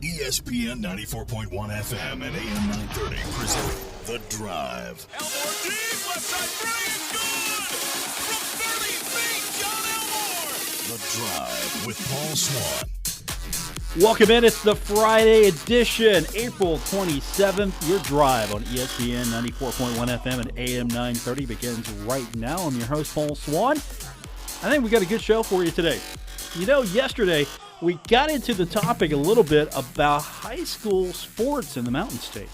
ESPN 94.1 FM and AM 930 present The Drive. Elmore deep, left side, Bryant, good! From 30 feet, John Elmore! The Drive with Paul Swann. Welcome in. It's the Friday edition, April 27th. Your Drive on ESPN 94.1 FM and AM 930 begins right now. I'm your host, Paul Swann. I think we got a good show for you today. You know, yesterday we got into the topic a little bit about high school sports in the Mountain State.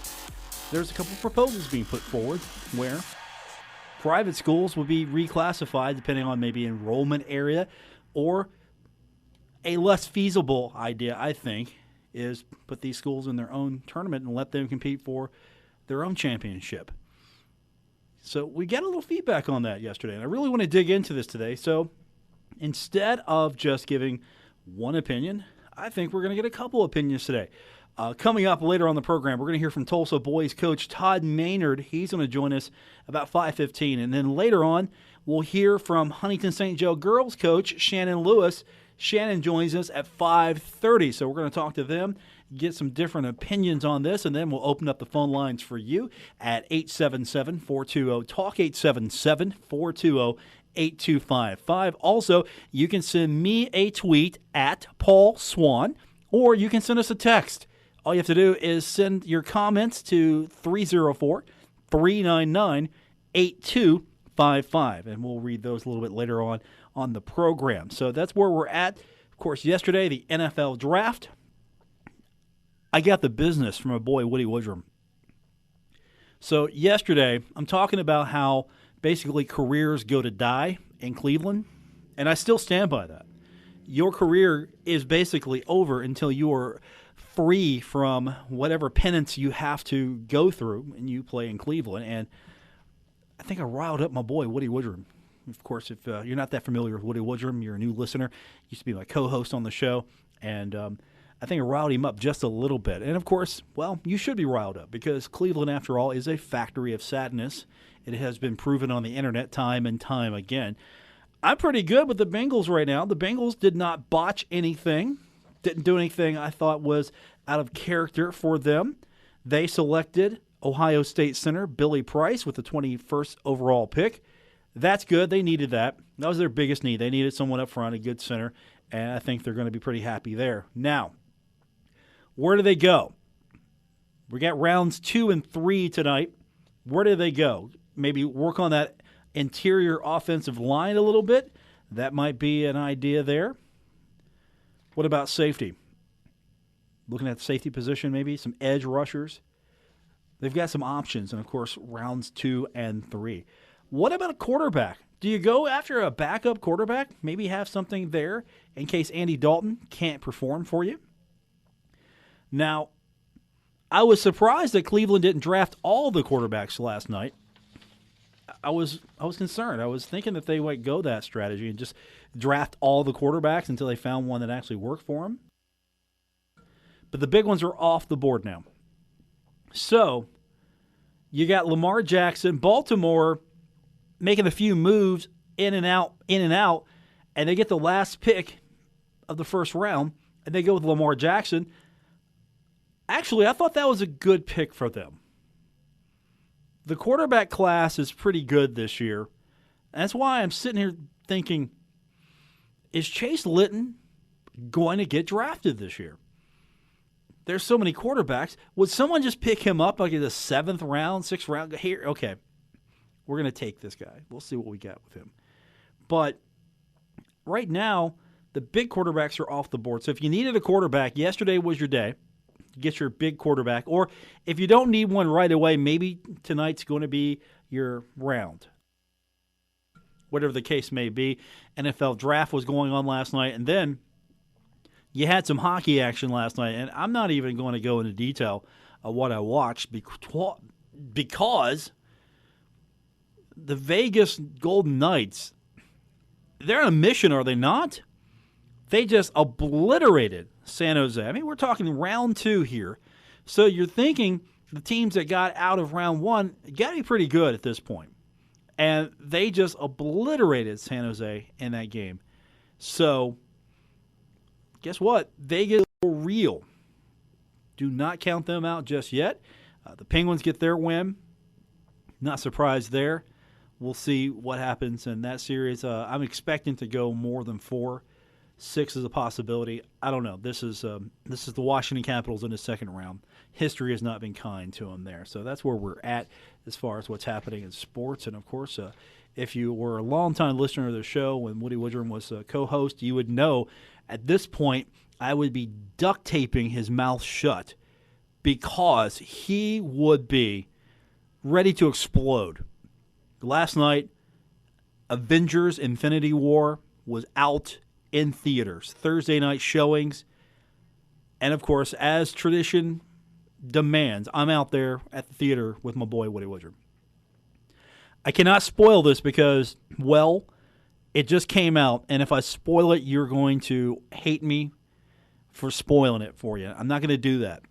There's a couple of proposals being put forward where private schools will be reclassified depending on maybe enrollment area, or a less feasible idea, I think, is put these schools in their own tournament and let them compete for their own championship. So we got a little feedback on that yesterday, and I really want to dig into this today. So instead of just giving one opinion, I think we're going to get a couple opinions today. Coming up later on the program, we're going to hear from Tulsa boys coach Todd Maynard. He's going to join us about 5:15. And then later on, we'll hear from Huntington St. Joe girls coach Shannon Lewis. Shannon joins us at 5:30. So we're going to talk to them, get some different opinions on this, and then we'll open up the phone lines for you at 877-420-TALK, 877-420-8255. Also, you can send me a tweet at Paul Swann, or you can send us a text. All you have to do is send your comments to 304-399-8255, and we'll read those a little bit later on the program. So that's where we're at. Of course, yesterday, the NFL draft. I got the business from my boy Woody Woodrum. So yesterday, I'm talking about how basically careers go to die in Cleveland, and I still stand by that. Your career is basically over until you are free from whatever penance you have to go through and you play in Cleveland. And I think I riled up my boy Woody Woodrum. Of course, if you're not that familiar with Woody Woodrum, you're a new listener. He used to be my co-host on the show, and I think I riled him up just a little bit. And, of course, well, you should be riled up because Cleveland, after all, is a factory of sadness. It has been proven on the internet time and time again. I'm pretty good with the Bengals right now. The Bengals did not botch anything, didn't do anything I thought was out of character for them. They selected Ohio State center Billy Price with the 21st overall pick. That's good. They needed that. That was their biggest need. They needed someone up front, a good center, and I think they're going to be pretty happy there. Now, where do they go? We got rounds 2 and 3 tonight. Where do they go? Maybe work on that interior offensive line a little bit. That might be an idea there. What about safety? Looking at the safety position, maybe some edge rushers. They've got some options, and, of course, rounds 2 and 3. What about a quarterback? Do you go after a backup quarterback? Maybe have something there in case Andy Dalton can't perform for you? Now, I was surprised that Cleveland didn't draft all the quarterbacks last night. I was concerned. I was thinking that they might go that strategy and just draft all the quarterbacks until they found one that actually worked for them. But the big ones are off the board now. So, you got Lamar Jackson, Baltimore making a few moves in and out, and they get the last pick of the first round, and they go with Lamar Jackson. Actually, I thought that was a good pick for them. The quarterback class is pretty good this year. That's why I'm sitting here thinking, is Chase Litton going to get drafted this year? There's so many quarterbacks. Would someone just pick him up like in the 7th round, 6th round? Here, okay, we're going to take this guy. We'll see what we got with him. But right now, the big quarterbacks are off the board. So if you needed a quarterback, yesterday was your day. Get your big quarterback. Or if you don't need one right away, maybe tonight's going to be your round. Whatever the case may be. NFL draft was going on last night, and then you had some hockey action last night, and I'm not even going to go into detail of what I watched because the Vegas Golden Knights, they're on a mission, are they not? They just obliterated San Jose. I mean, we're talking round 2 here. So you're thinking the teams that got out of round 1 got to be pretty good at this point. And they just obliterated San Jose in that game. So guess what? Vegas for real. do not count them out just yet. The Penguins get their win. Not surprised there. We'll see what happens in that series. I'm expecting to go more than 4. 6 is a possibility. I don't know. This is the Washington Capitals in the second round. History has not been kind to them there. So that's where we're at as far as what's happening in sports. And, of course, if you were a longtime listener of the show when Woody Woodrum was a co-host, you would know at this point I would be duct taping his mouth shut because he would be ready to explode. Last night, Avengers Infinity War was out in theaters. Thursday night showings. And, of course, as tradition demands, I'm out there at the theater with my boy Woody Woodrum. I cannot spoil this because, well, it just came out, and if I spoil it, you're going to hate me for spoiling it for you. I'm not going to do that.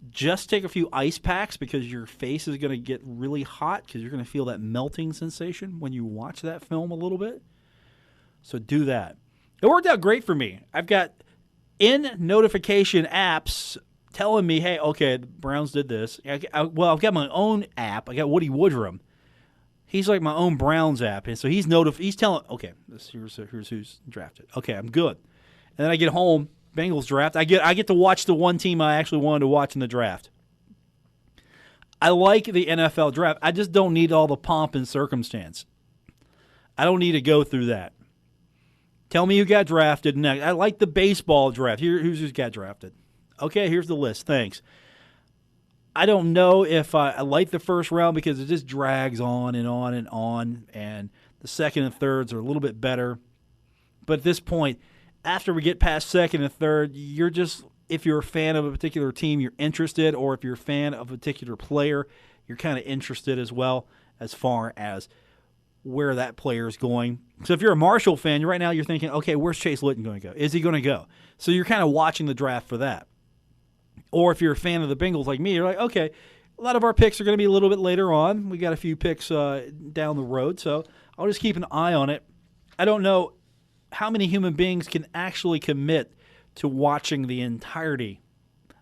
Just take a few ice packs because your face is going to get really hot because you're going to feel that melting sensation when you watch that film a little bit. So do that. It worked out great for me. I've got in-notification apps telling me, hey, okay, the Browns did this. I've got my own app. I got Woody Woodrum. He's like my own Browns app, and so he's telling, okay, here's who's drafted. Okay, I'm good. And then I get home, Bengals draft. I get to watch the one team I actually wanted to watch in the draft. I like the NFL draft. I just don't need all the pomp and circumstance. I don't need to go through that. Tell me who got drafted next. I like the baseball draft. Who's got drafted? Okay, here's the list. Thanks. I don't know if I like the first round because it just drags on and on and on, and the second and thirds are a little bit better. But at this point, after we get past second and third, you're just, if you're a fan of a particular team, you're interested, or if you're a fan of a particular player, you're kind of interested as well as far as where that player is going. So if you're a Marshall fan, right now you're thinking, okay, where's Chase Litton going to go? Is he going to go? So you're kind of watching the draft for that. Or if you're a fan of the Bengals like me, you're like, okay, a lot of our picks are going to be a little bit later on. We got a few picks down the road, so I'll just keep an eye on it. I don't know how many human beings can actually commit to watching the entirety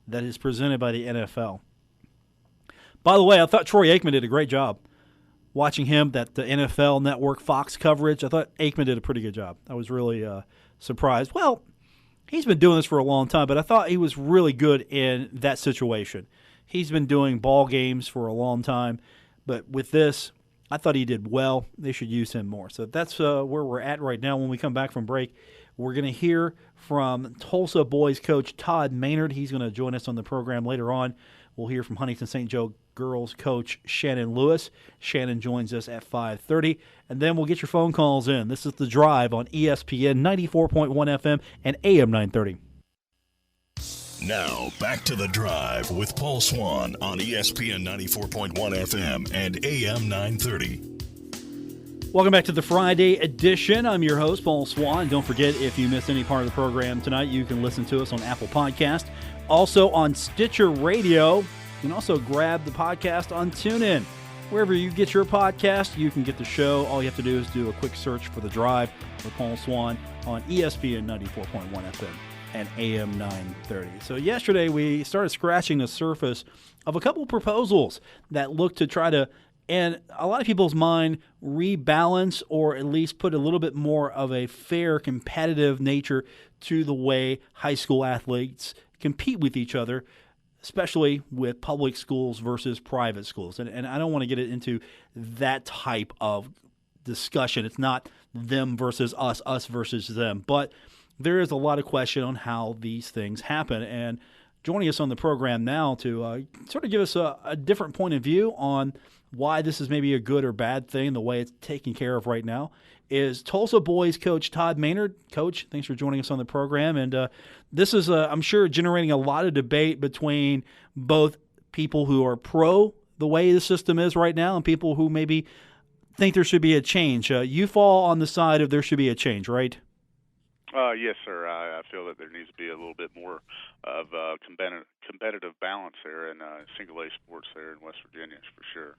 that is presented by the NFL. By the way, I thought Troy Aikman did a great job watching him, that the NFL Network Fox coverage. I thought Aikman did a pretty good job. I was really surprised. Well, he's been doing this for a long time, but I thought he was really good in that situation. He's been doing ball games for a long time, but with this, I thought he did well. They should use him more. So that's where we're at right now. When we come back from break, we're going to hear from Tulsa boys coach Todd Maynard. He's going to join us on the program later on. We'll hear from Huntington St. Joe girls coach Shannon Lewis. Shannon joins us at 5:30, and then we'll get your phone calls in. This is The Drive on ESPN 94.1 FM and AM 930. Now, back to The Drive with Paul Swann on ESPN 94.1 FM and AM 930. Welcome back to the Friday edition. I'm your host, Paul Swann. Don't forget, if you missed any part of the program tonight, you can listen to us on Apple Podcast, also on Stitcher Radio. You can also grab the podcast on TuneIn. Wherever you get your podcast, you can get the show. All you have to do is do a quick search for The Drive with Paul Swann on ESPN 94.1 FM and AM 930. So yesterday we started scratching the surface of a couple proposals that look to try to, in a lot of people's mind, rebalance or at least put a little bit more of a fair, competitive nature to the way high school athletes compete with each other, especially with public schools versus private schools. And I don't want to get into that type of discussion. It's not them versus us versus them. But there is a lot of question on how these things happen. And joining us on the program now to sort of give us a different point of view on why this is maybe a good or bad thing, the way it's taken care of right now, is Tulsa boys coach Todd Maynard. Coach, thanks for joining us on the program. And this is, I'm sure, generating a lot of debate between both people who are pro the way the system is right now and people who maybe think there should be a change. You fall on the side of there should be a change, right? Yes, sir. I feel that there needs to be a little bit more of competitive balance there in single-A sports there in West Virginia, for sure.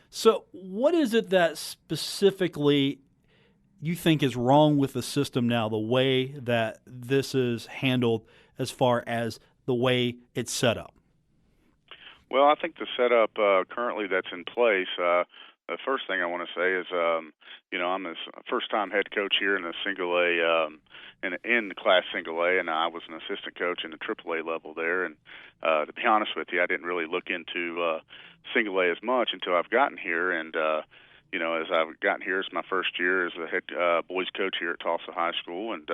So what is it that specifically you think is wrong with the system now, the way that this is handled as far as the way it's set up? Well, I think the setup currently that's in place, the first thing I want to say is, I'm a first-time head coach here in the single A, in the class single A, and I was an assistant coach in the triple A level there. And to be honest with you, I didn't really look into single A as much until I've gotten here. And as I've gotten here, it's my first year as the head boys coach here at Tolsia High School, and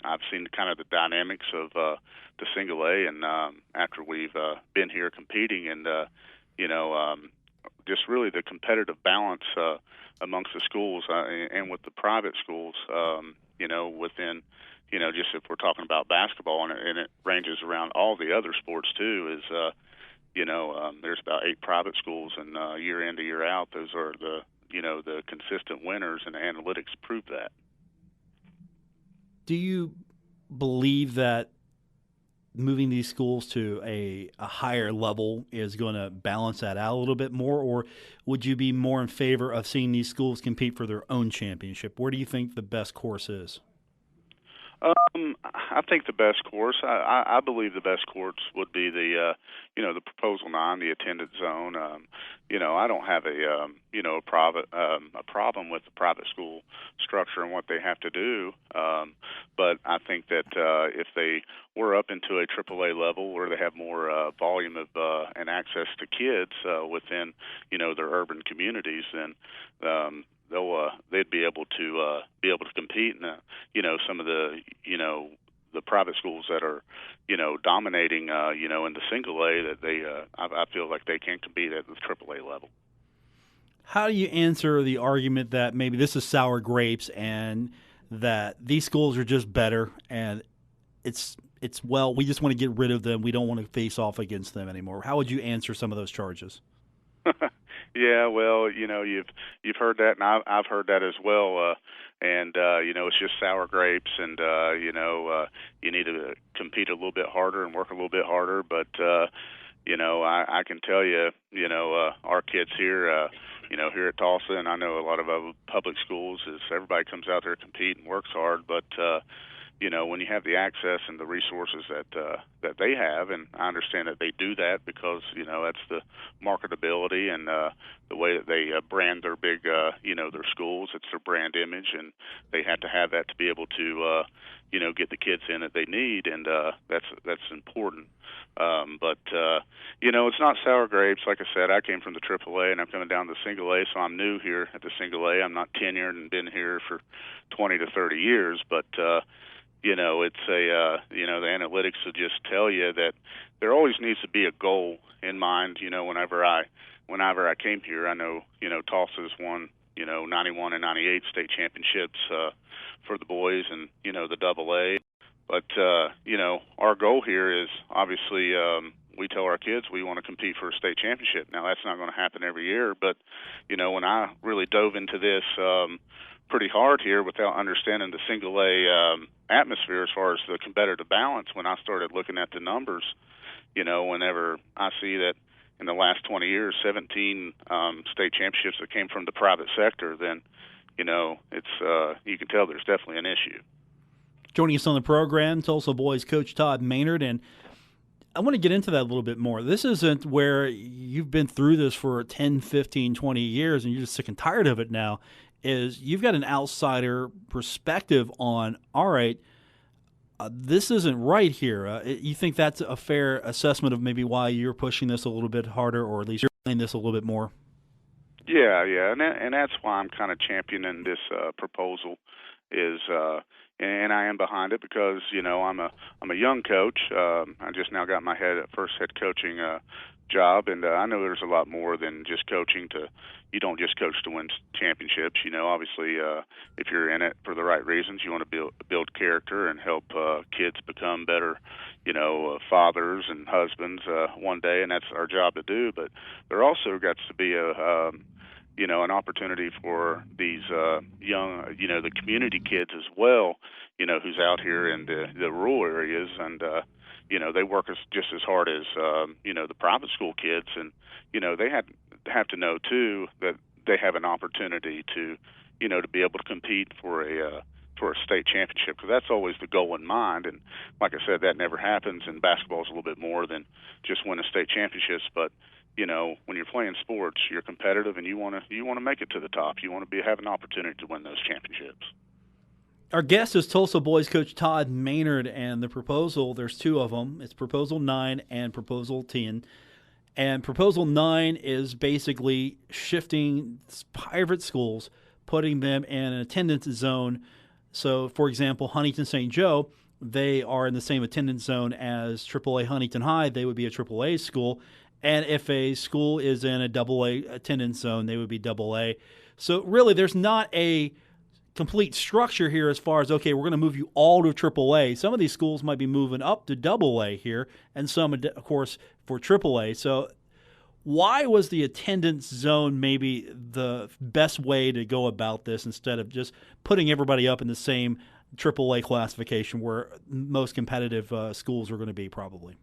I've seen kind of the dynamics of the single A, and after we've been here competing, and just really the competitive balance amongst the schools and with the private schools, within, just if we're talking about basketball, and it ranges around all the other sports too, is, there's about 8 private schools, and year in to year out, those are the consistent winners, and the analytics prove that. Do you believe that moving these schools to a higher level is going to balance that out a little bit more, or would you be more in favor of seeing these schools compete for their own championship? Where do you think the best course is? I think the best course. I believe the best course would be the Proposal 9, the attendance zone. I don't have a problem with the private school structure and what they have to do. But I think that if they were up into a AAA level where they have more volume of and access to kids within their urban communities, then they'd be able to compete. And some of the the private schools that are dominating in the single A, that I feel like they can compete at the AAA level. How do you answer the argument that maybe this is sour grapes and that these schools are just better and it's we just want to get rid of them, we don't want to face off against them anymore? How would you answer some of those charges? Yeah, well, you've heard that, and I've heard that as well. It's just sour grapes, and you need to compete a little bit harder and work a little bit harder. But I can tell you, our kids here, here at Tulsa, and I know a lot of other public schools, is everybody comes out there to compete and works hard, but when you have the access and the resources that they have, and I understand that they do that because that's the marketability and the way that they brand their big their schools. It's their brand image, and they have to have that to be able to get the kids in that they need, and that's important. But it's not sour grapes. Like I said, I came from the AAA, and I'm coming down to the single A, so I'm new here at the single A. I'm not tenured and been here for 20 to 30 years, but it's the analytics will just tell you that there always needs to be a goal in mind. Whenever I came here, I know Tulsa's won 91 and 98 state championships for the boys and the Double A. But our goal here is obviously we tell our kids we want to compete for a state championship. Now that's not going to happen every year, but when I really dove into this pretty hard here without understanding the single A atmosphere as far as the competitive balance, when I started looking at the numbers, whenever I see that in the last 20 years, 17 state championships that came from the private sector, then it's you can tell there's definitely an issue. Joining us on the program, Tulsa boys coach Todd Maynard, and I want to get into that a little bit more. This isn't where you've been through this for 10, 15, 20 years and you're just sick and tired of it now. Is you've got an outsider perspective on, all right, this isn't right here. You think that's a fair assessment of maybe why you're pushing this a little bit harder, or at least you're playing this a little bit more? Yeah, and that's why I'm kind of championing this proposal. And I am behind it because I'm a young coach. I just now got my first head coaching job, and I know there's a lot more than just coaching. You don't just coach to win championships. Obviously, if you're in it for the right reasons, you want to build character and help kids become better, fathers and husbands one day, and that's our job to do. But there also got to be an opportunity for these young, the community kids as well, who's out here in the rural areas, and they work just as hard as the private school kids, and they have to know too that they have an opportunity to to be able to compete for a for a state championship, because that's always the goal in mind. And like I said, that never happens. And basketball is a little bit more than just winning state championships. But when you're playing sports, you're competitive, and you want to make it to the top. You want to have an opportunity to win those championships. Our guest is Tulsa boys coach Todd Maynard, and the proposal, there's two of them. It's Proposal 9 and Proposal 10. And Proposal 9 is basically shifting private schools, putting them in an attendance zone. So, for example, Huntington St. Joe, they are in the same attendance zone as AAA Huntington High. They would be a AAA school. And if a school is in a AA attendance zone, they would be AA. So, really, there's not a complete structure here as far as, okay, we're going to move you all to AAA. Some of these schools might be moving up to AA here, and some, of course, for AAA. So why was the attendance zone maybe the best way to go about this instead of just putting everybody up in the same AAA classification where most competitive schools are going to be probably?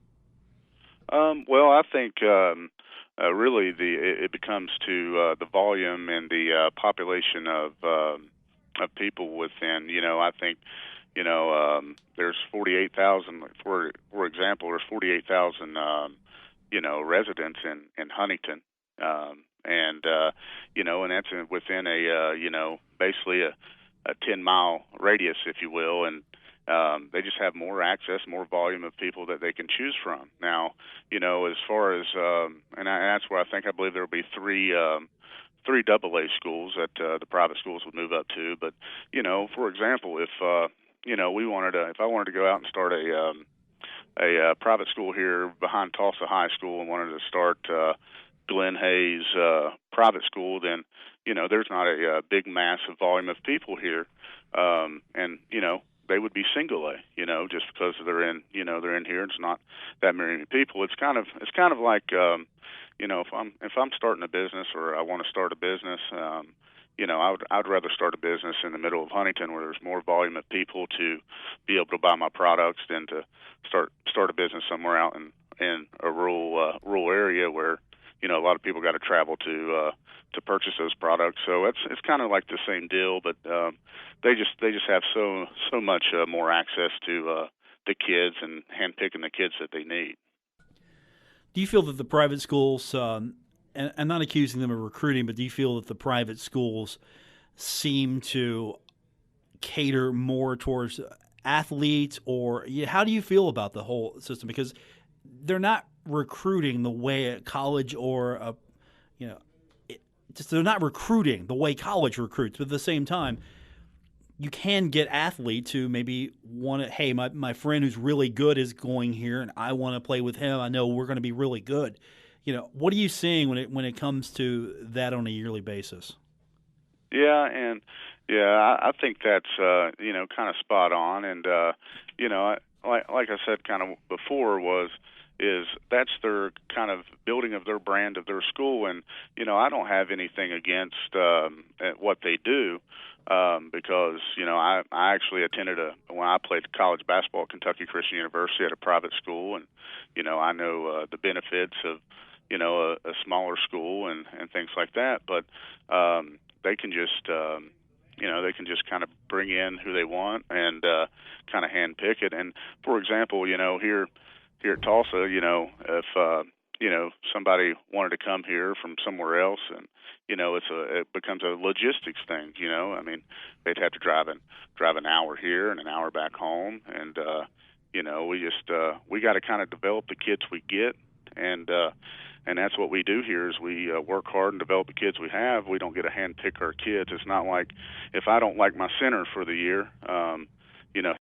Well, I think really it becomes to the volume and the population of people within. I think there's 48,000. For example, there's 48,000 residents in Huntington, and that's within a basically a 10-mile radius, if you will, and they just have more access, more volume of people that they can choose from. Now, as far as that's where I believe there will be three AA schools that the private schools would move up to. But for example, if if I wanted to go out and start a private school here behind Tolsia High School and wanted to start Glen Hayes private school, then there's not a big massive volume of people here, and they would be single A, just because they're in here. It's not that many people. It's kind of like if I'm starting a business or I want to start a business, I'd rather start a business in the middle of Huntington where there's more volume of people to be able to buy my products than to start a business somewhere out in a rural area where a lot of people got to travel to purchase those products. So it's kind of like the same deal, but they just have so much more access to the kids and handpicking the kids that they need. Do you feel that the private schools, and I'm not accusing them of recruiting, but do you feel that the private schools seem to cater more towards athletes, or how do you feel about the whole system? Because they're not recruiting the way a college or they're not recruiting the way college recruits, but at the same time, you can get athletes who maybe want to, hey, my friend who's really good is going here and I want to play with him. I know we're going to be really good. What are you seeing when it comes to that on a yearly basis? Yeah, and I think that's kind of spot on, and like I said kind of before is that's their kind of building of their brand of their school, and I don't have anything against what they do, because I actually attended when I played college basketball at Kentucky Christian University at a private school, and I know the benefits of a smaller school and things like that, but they can just kind of bring in who they want and kind of handpick it. And for example, here at Tulsa, if somebody wanted to come here from somewhere else, and it becomes a logistics thing. I mean, they'd have to drive an hour here and an hour back home, and we got to kind of develop the kids we get, and that's what we do here is we work hard and develop the kids we have. We don't get to handpick our kids. It's not like if I don't like my center for the year,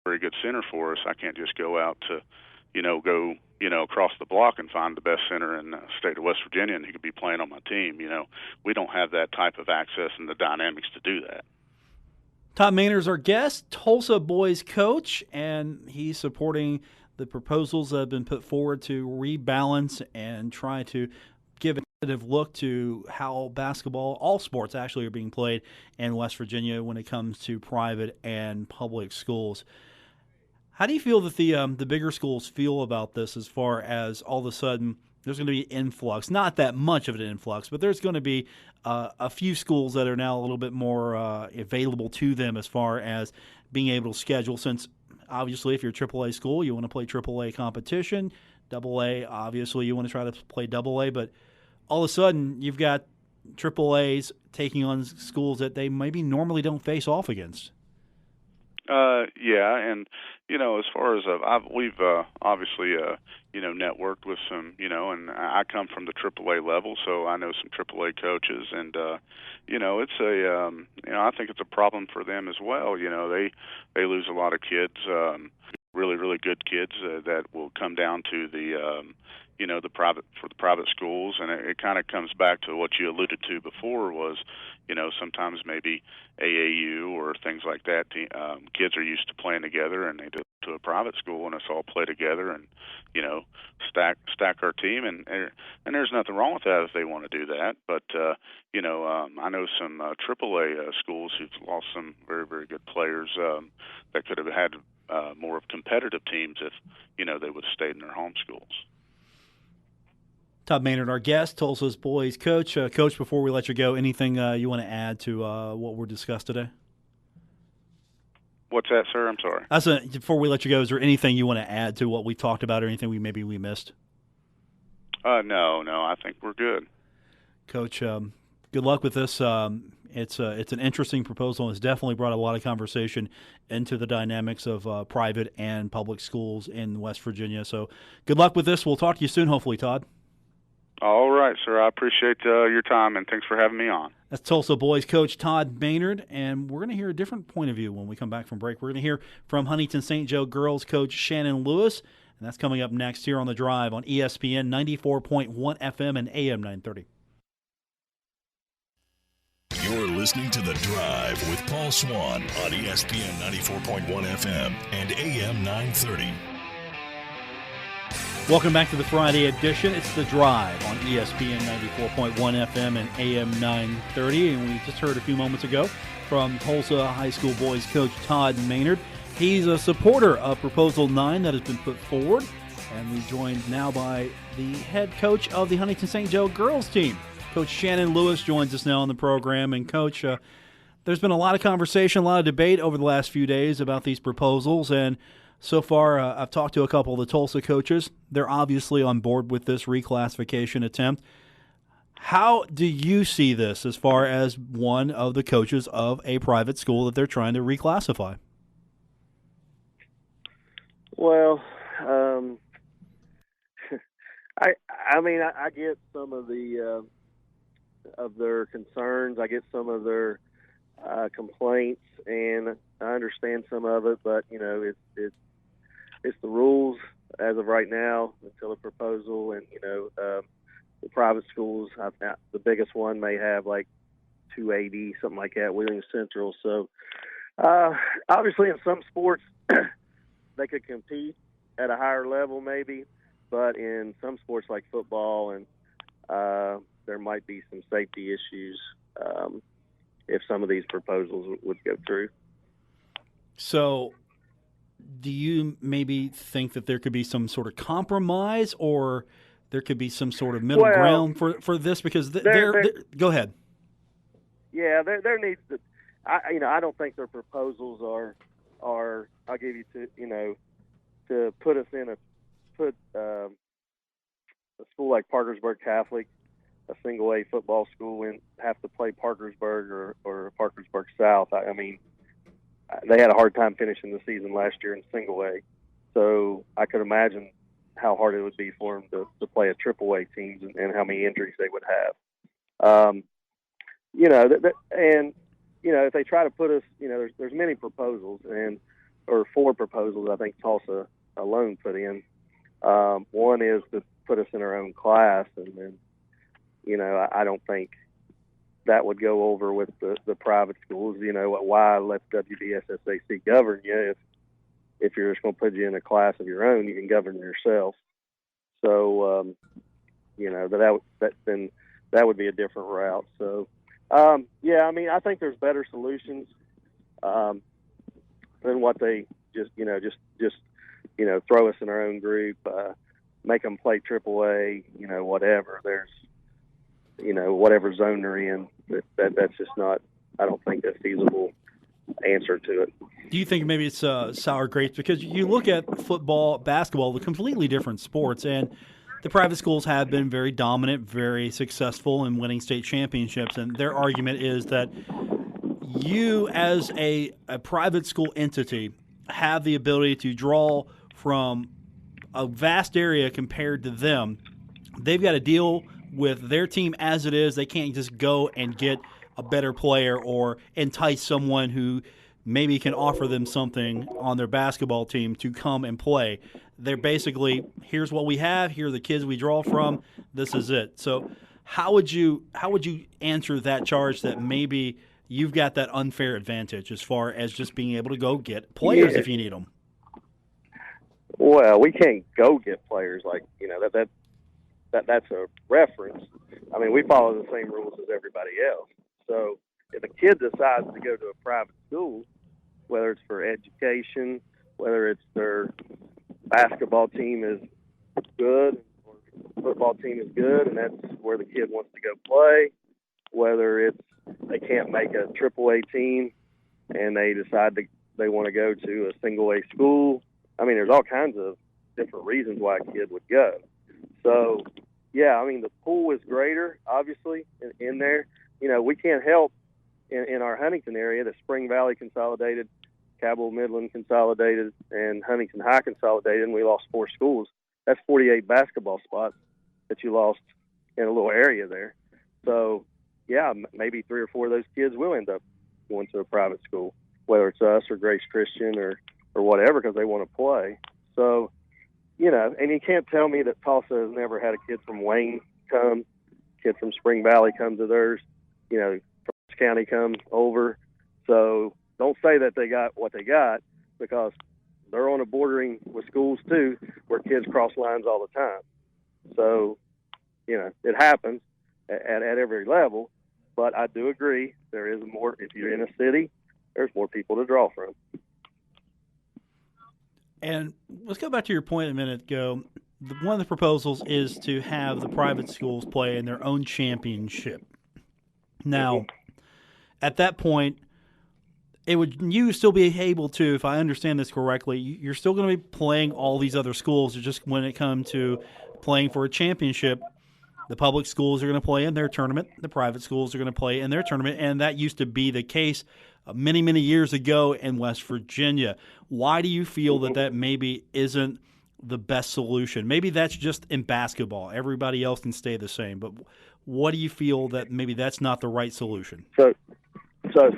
very good center for us, I can't just go out to go across the block and find the best center in the state of West Virginia and he could be playing on my team. We don't have that type of access and the dynamics to do that. Todd Maynard is our guest, Tulsa boys coach, and he's supporting the proposals that have been put forward to rebalance and try to give a competitive look to how basketball, all sports actually, are being played in West Virginia when it comes to private and public schools. How do you feel that the bigger schools feel about this as far as all of a sudden there's going to be influx? Not that much of an influx, but there's going to be a few schools that are now a little bit more available to them as far as being able to schedule, since obviously if you're a AAA school, you want to play AAA competition. AA, obviously you want to try to play AA, but all of a sudden you've got AAAs taking on schools that they maybe normally don't face off against. Yeah, and as far as we've obviously networked with some, and I come from the AAA level, so I know some AAA coaches, and it's I think it's a problem for them as well. They lose a lot of kids, really really good kids that will come down to the the private schools, and it kind of comes back to what you alluded to before was, sometimes maybe AAU or things like that. Kids are used to playing together, and they go to a private school, and us all play together, and stack our team, and there's nothing wrong with that if they want to do that. But I know some AAA schools who've lost some very very good players that could have had more of competitive teams if they would have stayed in their home schools. Todd Maynard, our guest, Tulsa's boys coach. Coach, before we let you go, anything you want to add to what we're discussed today? What's that, sir? I'm sorry. Before we let you go, is there anything you want to add to what we talked about, or anything we missed? No, I think we're good. Coach, good luck with this. It's an interesting proposal, and it's definitely brought a lot of conversation into the dynamics of private and public schools in West Virginia. So good luck with this. We'll talk to you soon, hopefully, Todd. All right, sir. I appreciate your time, and thanks for having me on. That's Tulsa boys coach Todd Maynard, and we're going to hear a different point of view when we come back from break. We're going to hear from Huntington St. Joe girls coach Shannon Lewis, and that's coming up next here on The Drive on ESPN 94.1 FM and AM 930. You're listening to The Drive with Paul Swann on ESPN 94.1 FM and AM 930. Welcome back to the Friday edition. It's The Drive on ESPN 94.1 FM and AM 930. And we just heard a few moments ago from Tolsia High School boys coach Todd Maynard. He's a supporter of Proposal 9 that has been put forward. And we're joined now by the head coach of the Huntington St. Joe girls team. Coach Shannon Lewis joins us now on the program. And, Coach, there's been a lot of conversation, a lot of debate over the last few days about these proposals. And so far, I've talked to a couple of the Tulsa coaches. They're obviously on board with this reclassification attempt. How do you see this as far as one of the coaches of a private school that they're trying to reclassify? Well, I get some of the of their concerns. I get some of their complaints, and I understand some of it. But it's the rules as of right now until a proposal. And the private schools, the biggest one may have like 280, something like that, Williams Central. So obviously, in some sports, they could compete at a higher level, maybe. But in some sports like football, and there might be some safety issues if some of these proposals would go through. So do you maybe think that there could be some sort of compromise, or there could be some sort of middle ground for this? Because go ahead. Yeah, there needs to. I don't think their proposals are. I'll give you to put us in a school like Parkersburg Catholic, a single A football school, and have to play Parkersburg or Parkersburg South. I mean, they had a hard time finishing the season last year in single A, so I could imagine how hard it would be for them to play a triple A teams and how many injuries they would have. If they try to put us, there's many proposals, or 4 proposals I think Tulsa alone put in. One is to put us in our own class, and then, I don't think that would go over with the private schools. Why let WVSSAC govern you if you're just going to put you in a class of your own? You can govern yourself. So, that would be a different route. So, I think there's better solutions than what they just throw us in our own group, make them play AAA, whatever. There's, whatever zone they're in, that's just not. I don't think that's feasible answer to it. Do you think maybe it's sour grapes? Because you look at football, basketball, the completely different sports, and the private schools have been very dominant, very successful in winning state championships, and their argument is that you, as a private school entity, have the ability to draw from a vast area compared to them. They've got to deal with their team as it is. They can't just go and get a better player or entice someone who maybe can offer them something on their basketball team to come and play. They're basically, here's what we have, here are the kids we draw from, this is it. So how would you answer that charge that maybe you've got that unfair advantage as far as just being able to go get players if you need them? Well, we can't go get players like, that's a reference. I mean, we follow the same rules as everybody else. So if a kid decides to go to a private school, whether it's for education, whether it's their basketball team is good or football team is good, and that's where the kid wants to go play, whether it's they can't make a AAA team and they decide they want to go to a single A school. I mean, there's all kinds of different reasons why a kid would go. So, yeah, I mean, the pool is greater, obviously, in there. We can't help in our Huntington area, the Spring Valley Consolidated, Cabell Midland Consolidated, and Huntington High Consolidated, and we lost 4 schools. That's 48 basketball spots that you lost in a little area there. So, yeah, maybe 3 or 4 of those kids will end up going to a private school, whether it's us or Grace Christian or whatever, because they want to play. So, and you can't tell me that Tulsa has never had a kid from Wayne come, kid from Spring Valley come to theirs, from County come over. So don't say that they got what they got, because they're on a bordering with schools too where kids cross lines all the time. So, it happens at every level, but I do agree there is more. If you're in a city, there's more people to draw from. And let's go back to your point a minute ago. One of the proposals is to have the private schools play in their own championship. Now, at that point, you still be able to, if I understand this correctly, you're still going to be playing all these other schools. It's just when it comes to playing for a championship, the public schools are going to play in their tournament, the private schools are going to play in their tournament, and that used to be the case many, many years ago in West Virginia. Why do you feel that maybe isn't the best solution? Maybe that's just in basketball. Everybody else can stay the same. But what do you feel that maybe that's not the right solution? So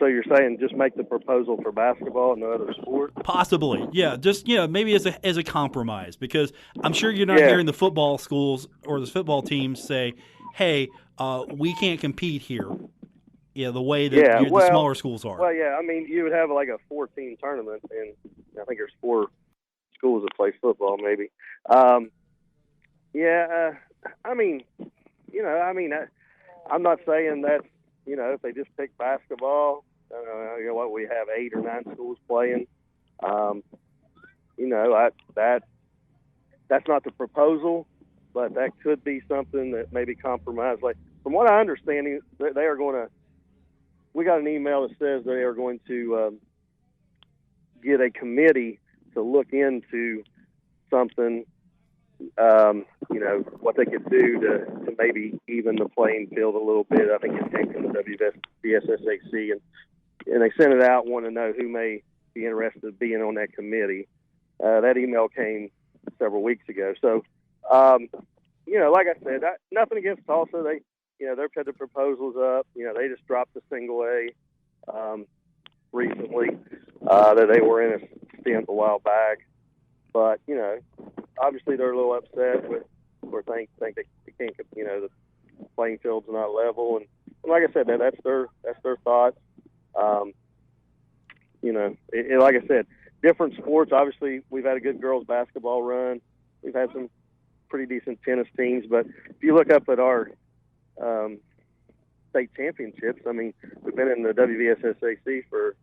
you're saying just make the proposal for basketball and no other sport? Possibly, yeah. Just maybe as a compromise, because I'm sure you're not hearing the football schools or the football teams say, "Hey, we can't compete here." Yeah, the way that the smaller schools are. Well, yeah, I mean, you would have like a 4-team tournament, and I think there's 4 schools that play football, maybe. I'm not saying that, if they just pick basketball, we have 8 or 9 schools playing. That's not the proposal, but that could be something that maybe compromise. Like, from what I understand, they are going to. We got an email that says they are going to get a committee to look into something, what they could do to maybe even the playing field a little bit. I think it came from the WVSSAC, and they sent it out, want to know who may be interested in being on that committee. That email came several weeks ago. So, like I said, nothing against Tulsa. They've had the proposals up. They just dropped the single A recently that they were in a stint a while back. But, obviously they're a little upset or think they can't, the playing field's not level. And like I said, that's their thoughts. Like I said, different sports. Obviously, we've had a good girls basketball run. We've had some pretty decent tennis teams. But if you look up at our state championships, I mean, we've been in the WVSSAC for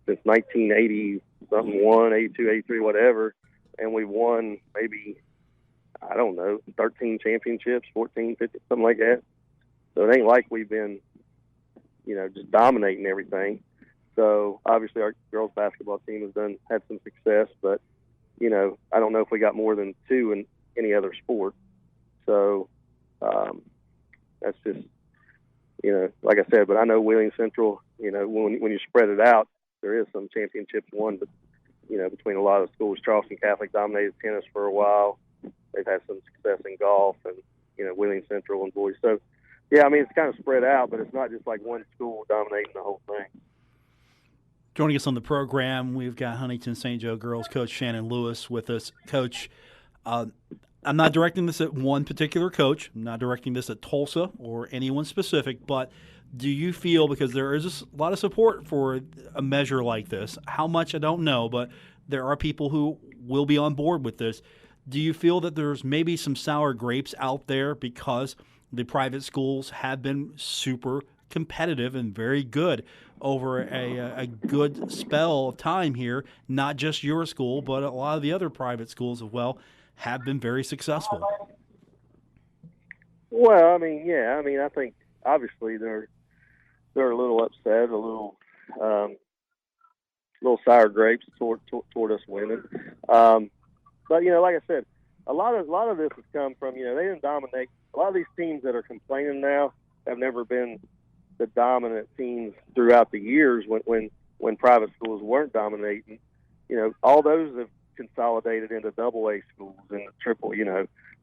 since 1980 something, 82, 83, whatever, and we won maybe, 13 championships, 14, 15, something like that. So it ain't like we've been just dominating everything. So obviously our girls basketball team had some success, but I don't know if we got more than 2 in any other sport. So that's just like I said. But I know Wheeling Central, when you spread it out, there is some championships won, but between a lot of schools. Charleston Catholic dominated tennis for a while. They've had some success in golf, and Wheeling Central and boys. So yeah, I mean it's kind of spread out, but it's not just like one school dominating the whole thing. Joining us on the program, we've got Huntington St. Joe girls coach Shannon Lewis with us. Coach, I'm not directing this at one particular coach. I'm not directing this at Tulsa or anyone specific, but do you feel, because there is a lot of support for a measure like this, how much I don't know, but there are people who will be on board with this. Do you feel that there's maybe some sour grapes out there because the private schools have been super competitive and very good over a good spell of time here? Not just your school, but a lot of the other private schools as well have been very successful. Well, I mean, yeah. I mean, I think obviously they're a little upset, a little sour grapes toward us winning. But like I said, a lot of this has come from they didn't dominate. A lot of these teams that are complaining now have never been the dominant teams throughout the years when private schools weren't dominating. All those have consolidated into AA schools and the triple.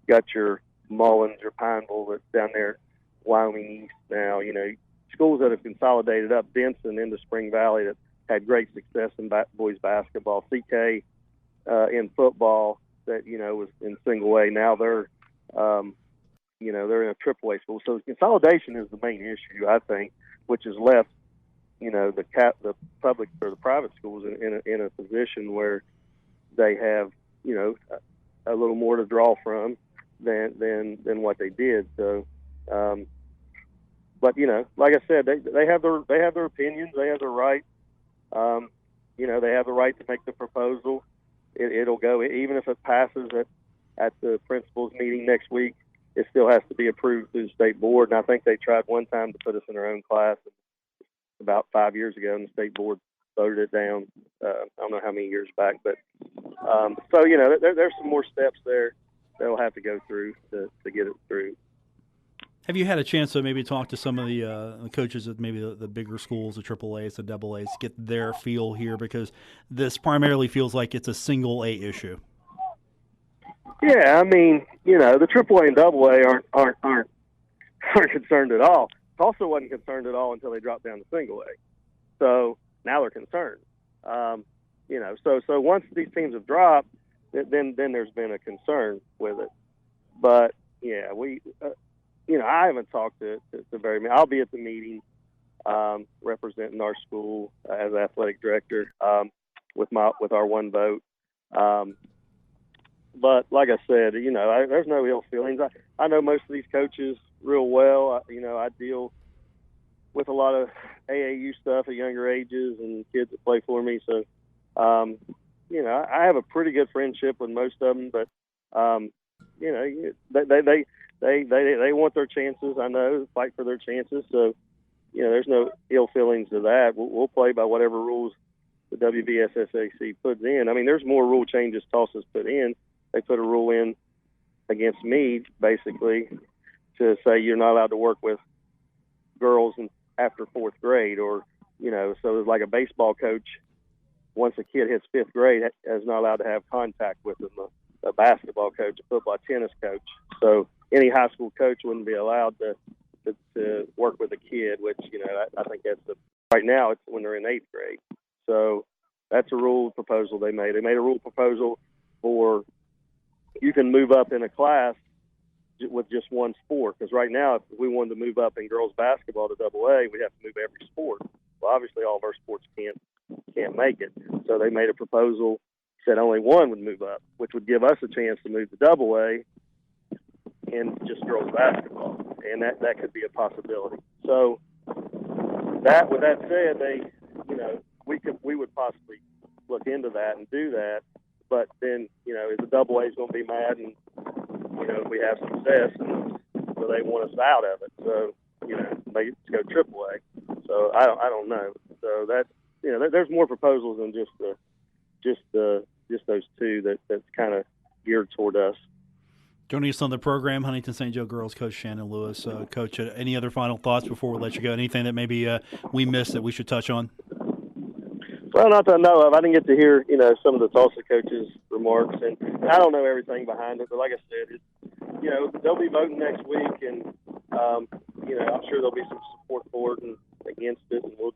Got your Mullins, your Pineville that's down there, Wyoming East now. Schools that have consolidated up, Denson into Spring Valley, that had great success in boys basketball. CK in football that was in single A. Now they're they're in a triple A school. So consolidation is the main issue, I think, which has left the public or the private schools in a position where they have a little more to draw from than what they did. So, but like I said, they have their opinions, they have their right. They have the right to make the proposal. It'll go, even if it passes at the principals meeting next week. It still has to be approved through the state board, and I think they tried one time to put us in our own class about 5 years ago, and the state board voted it down. I don't know how many years back, but so there's some more steps there they'll have to go through to get it through. Have you had a chance to maybe talk to some of the coaches at maybe the bigger schools, the AAAs, the AAs, get their feel here? Because this primarily feels like it's a single A issue. Yeah, I mean, the AAA and AA aren't concerned at all. Tulsa wasn't concerned at all until they dropped down to single A. So now they're concerned. So once these teams have dropped, then there's been a concern with it. But yeah, we, I haven't talked to very many. I'll be at the meeting representing our school as athletic director with our one vote. But like I said, there's no ill feelings. I know most of these coaches real well. I deal with a lot of AAU stuff at younger ages and kids that play for me. So, I have a pretty good friendship with most of them. But, they want their chances. I know, fight for their chances. So, there's no ill feelings to that. We'll play by whatever rules the WVSSAC puts in. I mean, there's more rule changes Tulsa's put in. They put a rule in against me, basically, to say you're not allowed to work with girls after fourth grade, or so it's like a baseball coach. Once a kid hits fifth grade, is not allowed to have contact with them. A basketball coach, a football, tennis coach. So any high school coach wouldn't be allowed to work with a kid, which I think that's right now it's when they're in eighth grade. So that's a rule proposal they made. They made a rule proposal for you can move up in a class with just one sport. Because right now, if we wanted to move up in girls basketball to AA, we'd have to move every sport. Well, obviously, all of our sports can't make it. So they made a proposal, said only one would move up, which would give us a chance to move to AA in just girls basketball, and that could be a possibility. So with that said, we would possibly look into that and do that. But then, is the AA's going to be mad and, if we have success, and so they want us out of it. So, they just go AAA. So I don't know. So that's there's more proposals than just those two that's kind of geared toward us. Joining us on the program, Huntington St. Joe girls coach Shannon Lewis. Coach, any other final thoughts before we let you go? Anything that maybe we missed that we should touch on? Well, not that I know of. I didn't get to hear, some of the Tulsa coaches' remarks, and I don't know everything behind it. But like I said, they'll be voting next week, and I'm sure there'll be some support for it and against it, and we'll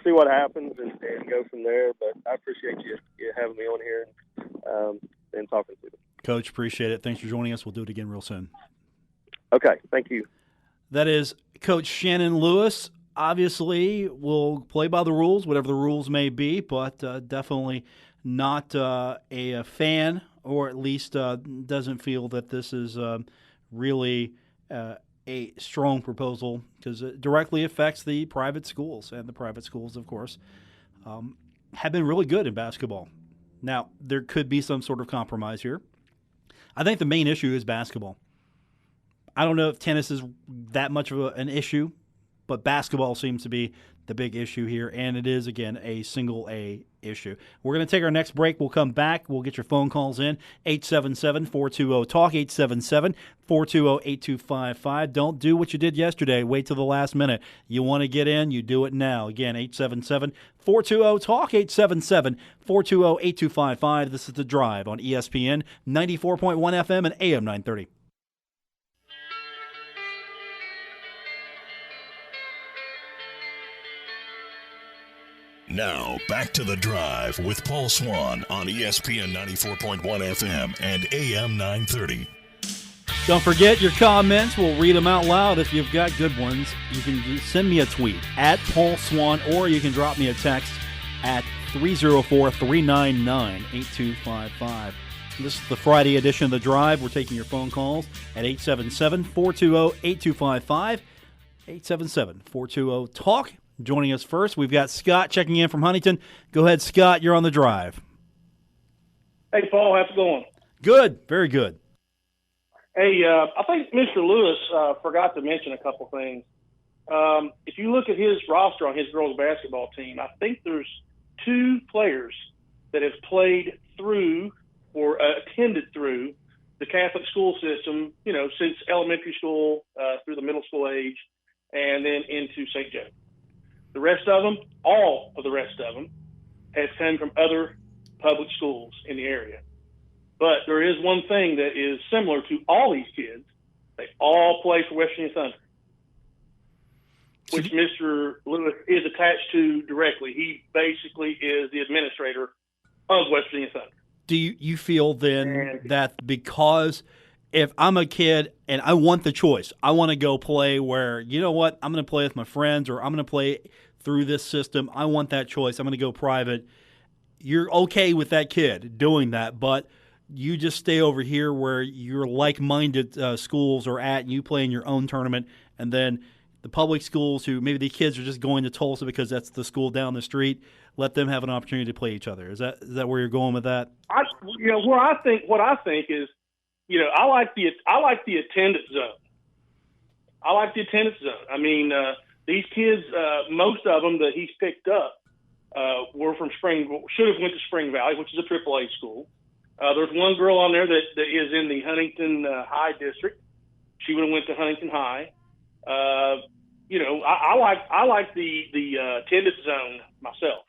see what happens and go from there. But I appreciate you having me on here and talking to them. Coach, appreciate it. Thanks for joining us. We'll do it again real soon. Okay, thank you. That is Coach Shannon Lewis. Obviously, we'll play by the rules, whatever the rules may be, but definitely not a fan, or at least doesn't feel that this is really a strong proposal, because it directly affects the private schools. And the private schools, of course, have been really good in basketball. Now, there could be some sort of compromise here. I think the main issue is basketball. I don't know if tennis is that much of an issue, but basketball seems to be the big issue here, and it is, again, a single A issue. We're going to take our next break. We'll come back. We'll get your phone calls in, 877-420-TALK, 877-420-8255. Don't do what you did yesterday. Wait till the last minute. You want to get in, you do it now. Again, 877-420-TALK, 877-420-8255. This is The Drive on ESPN 94.1 FM and AM 930. Now, back to The Drive with Paul Swann on ESPN 94.1 FM and AM 930. Don't forget your comments. We'll read them out loud if you've got good ones. You can send me a tweet at Paul Swann, or you can drop me a text at 304-399-8255. This is the Friday edition of The Drive. We're taking your phone calls at 877-420-8255, 877-420-TALK. Joining us first, we've got Scott checking in from Huntington. Go ahead, Scott. You're on The Drive. Hey, Paul. How's it going? Good. Very good. Hey, I think Mr. Lewis forgot to mention a couple things. If you look at his roster on his girls basketball team, I think there's 2 players that have played through or attended through the Catholic school system, since elementary school through the middle school age and then into St. Joe. The rest of them, all of the rest of them, have come from other public schools in the area. But there is one thing that is similar to all these kids. They all play for West Virginia Thunder, which Mr. Lewis is attached to directly. He basically is the administrator of West Virginia Thunder. Do you feel then that because if I'm a kid and I want the choice, I want to go play where, you know what, I'm going to play with my friends, or I'm going to play through this system, I want that choice, I'm going to go private, you're okay with that kid doing that, but you just stay over here where your like-minded schools are at, and you play in your own tournament, and then the public schools who maybe the kids are just going to Tulsa because that's the school down the street, let them have an opportunity to play each other. Is that where you're going with that? What I think is, I like the attendance zone. I like the attendance zone. I mean, these kids, most of them that he's picked up were from should have went to Spring Valley, which is a AAA school. There's one girl on there that is in the Huntington High district. She would have went to Huntington High. I like the attendance zone myself.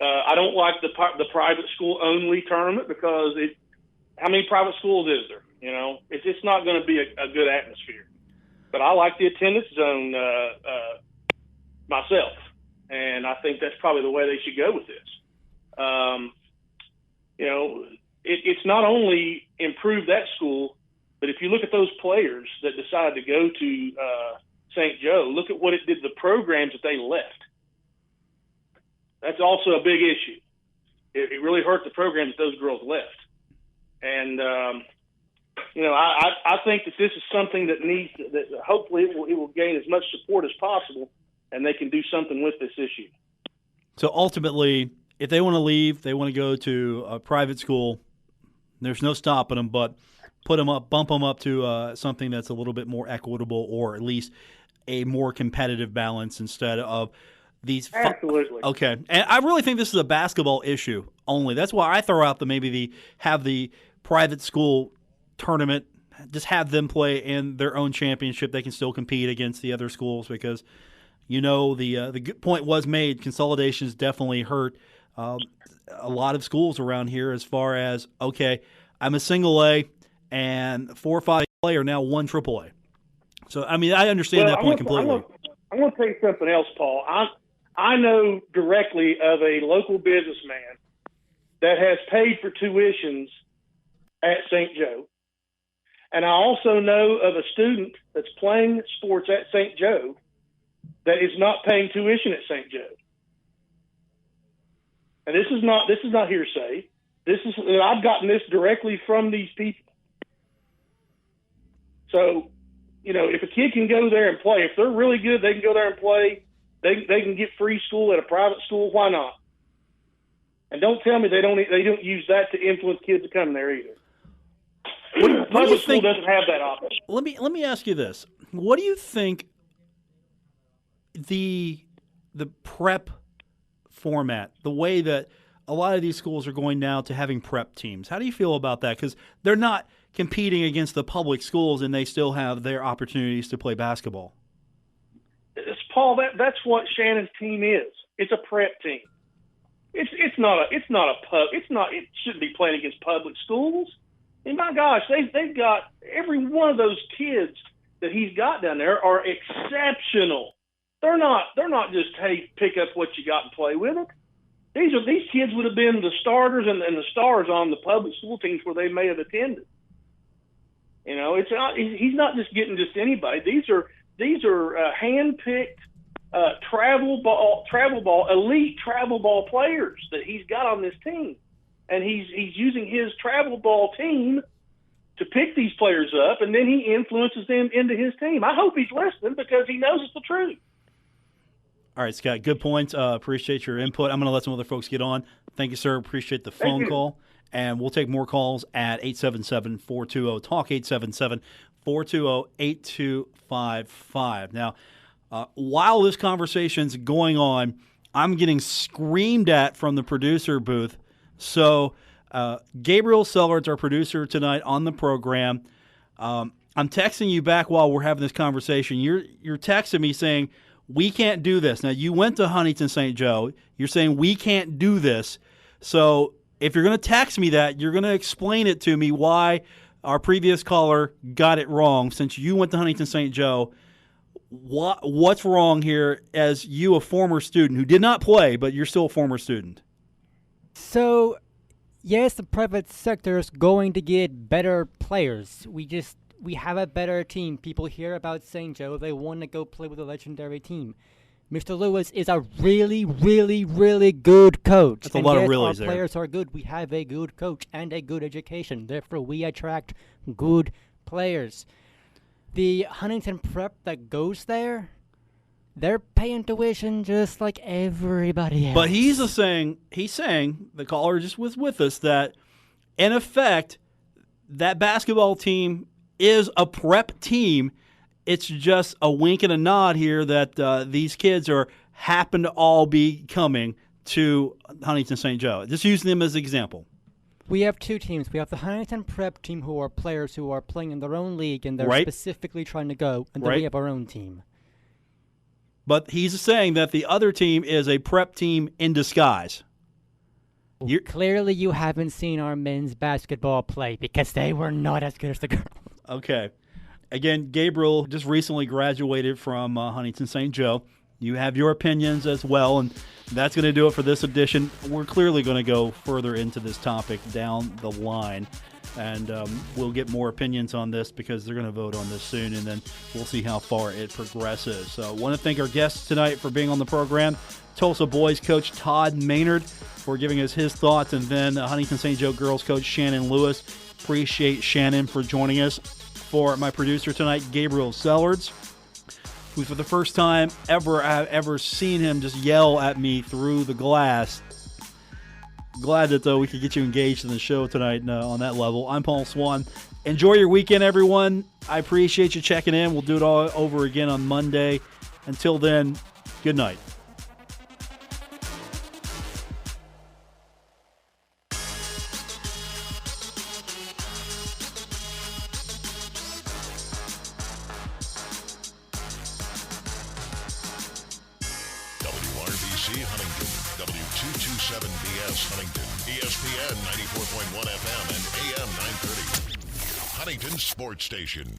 I don't like the private school only tournament because how many private schools is there? It's just not going to be a good atmosphere. But I like the attendance zone myself, and I think that's probably the way they should go with this. It's not only improved that school, but if you look at those players that decided to go to St. Joe, look at what it did to the programs that they left. That's also a big issue. It really hurt the programs that those girls left. And, I think that this is something that hopefully it will gain as much support as possible, and they can do something with this issue. So ultimately, if they want to leave, they want to go to a private school, there's no stopping them, but bump them up to something that's a little bit more equitable, or at least a more competitive balance instead of these. Absolutely. Okay, and I really think this is a basketball issue only. That's why I throw out have the private school tournament. Just have them play in their own championship. They can still compete against the other schools because, the good point was made. Consolidations definitely hurt a lot of schools around here as far as, okay, I'm a single A and 4 or 5 A are now 1 triple A. So, I understand that point completely. I'm going to tell you something else, Paul. I know directly of a local businessman that has paid for tuitions at St. Joe. And I also know of a student that's playing sports at St. Joe that is not paying tuition at St. Joe. And this is not hearsay. I've gotten this directly from these people. So, if a kid can go there and play, if they're really good, they can go there and play. They can get free school at a private school. Why not? And don't tell me they don't use that to influence kids to come there either. Public school doesn't have that option. Let me ask you this: what do you think the prep format, the way that a lot of these schools are going now to having prep teams? How do you feel about that? Because they're not competing against the public schools, and they still have their opportunities to play basketball. Paul, that's what Shannon's team is. It's a prep team. It shouldn't be playing against public schools. And my gosh, they've got every one of those kids that he's got down there are exceptional. They're not just, hey, pick up what you got and play with it. These kids would have been the starters and the stars on the public school teams where they may have attended. He's not just getting just anybody. These are hand-picked travel ball elite travel ball players that he's got on this team. And he's using his travel ball team to pick these players up, and then he influences them into his team. I hope he's listening because he knows it's the truth. All right, Scott, good points. Appreciate your input. I'm going to let some other folks get on. Thank you, sir. Appreciate the phone call. And we'll take more calls at 877-420-TALK, 877-420-8255. Now, while this conversation's going on, I'm getting screamed at from the producer booth. So Gabriel Sellards, our producer tonight on the program, I'm texting you back while we're having this conversation. You're texting me saying, we can't do this. Now, you went to Huntington St. Joe. You're saying we can't do this. So if you're going to text me that, you're going to explain it to me why our previous caller got it wrong. Since you went to Huntington St. Joe, what's wrong here as you, a former student who did not play, but you're still a former student? So, yes, the private sector is going to get better players. We have a better team. People hear about St. Joe. They want to go play with a legendary team. Mr. Lewis is a really, really, really good coach. That's a lot of reallys there. Our players are good. We have a good coach and a good education. Therefore, we attract good players. The Huntington prep that goes there, they're paying tuition just like everybody else. But he's saying, the caller just was with us, that in effect, that basketball team is a prep team. It's just a wink and a nod here that these kids happen to all be coming to Huntington St. Joe. Just using them as an example. We have two teams. We have the Huntington prep team, who are players who are playing in their own league and they're specifically trying to go, and then we have our own team. But he's saying that the other team is a prep team in disguise. Clearly you haven't seen our men's basketball play because they were not as good as the girls. Okay. Again, Gabriel just recently graduated from Huntington St. Joe. You have your opinions as well, and that's going to do it for this edition. We're clearly going to go further into this topic down the line, and we'll get more opinions on this because they're going to vote on this soon, and then we'll see how far it progresses. So I want to thank our guests tonight for being on the program. Tulsa boys coach Todd Maynard for giving us his thoughts, and then Huntington St. Joe girls coach Shannon Lewis. Appreciate Shannon for joining us. For my producer tonight, Gabriel Sellards, who for the first time ever I've ever seen him just yell at me through the glass. glad that we could get you engaged in the show tonight on that level. I'm Paul Swann. Enjoy your weekend, everyone. I appreciate you checking in. We'll do it all over again on Monday. Until then, good night. WRBC Huntington, W227BS Huntington, ESPN 94.1 FM and AM 930. Huntington Sports Station.